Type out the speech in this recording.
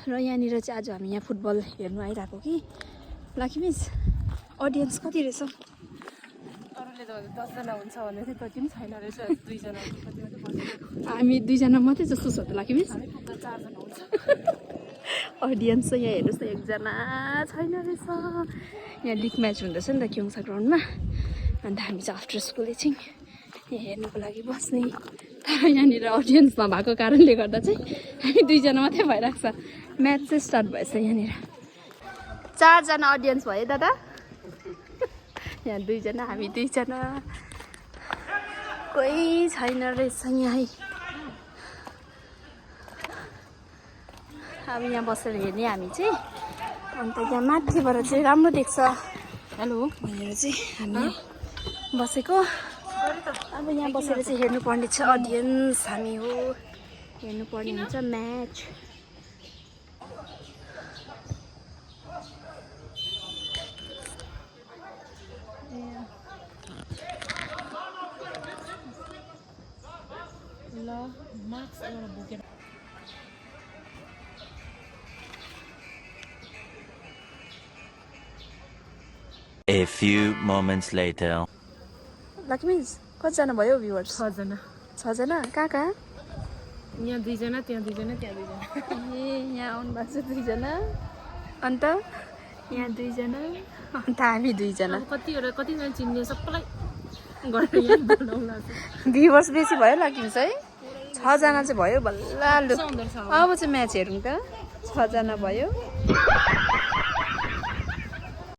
र यहाँनिर चाहिँ आज हामी यहाँ फुटबल हेर्नु आइरहेको कि लकी मिस अडियन्स कति रहेछ अरूले त 10 जना हुन्छ भने चाहिँ कति पनि छैन रहेछ 2 जना हामी 2 जना मात्रै जस्तो छ त लकी मिस 4 जना हुन्छ अडियन्स चाहिँ यहाँ हेर्नुहोस् न 1 जना छैन रहेछ यहाँ लिग म्याच हुँदैछ नि त क्योङसा ग्राउन्डमा अन्त हामी चाहिँ आफ्टर स्कुल एकछिन यहाँ हेर्नुको लागि बस्ने तर यहाँनिर अडियन्स नभएको कारणले गर्दा चाहिँ हामी 2 जना मात्रै भइरहेको छ म्याच चाहिँ स्टार्ट भएछ यहाँनिर 4 जना अडियन्स भयो दादा यहाँ 2 जना हामी 2 जना कोही छैन रहेछ यहाँ अब यहाँ बसेर हेर्ने हामी चाहिँ अन्त यहाँ माथिबाट चाहिँ राम्रो देख्छ हेलो भनेर चाहिँ हामी बसेको अब यहाँ बसेर चाहिँ हेर्नुपर्ने छ अडियन्स हामी हो हेर्नुपर्ने हुन्छ म्याच ल मार्क्स एउटा बोकेर A few moments later. Lucky miss कतिजना भयो भ्युवर्स 6 जना 6 जना कहाँ यहाँ 2 जना त्यहाँ 2 जना त्यहाँ 2 जना ए यहाँ आउनु भएको छ 2 जना अन्त यहाँ 2 जना अन्त हामी 2 जना कतिजना चिन्ने सबैलाई गरेर यहाँ बनाउला भ्युवर्स बेसी भयो लकी मिस है 6 जना चाहिँ भयो बल्ल लु अब चाहिँ म्याच हेरौँ त 6 जना भयो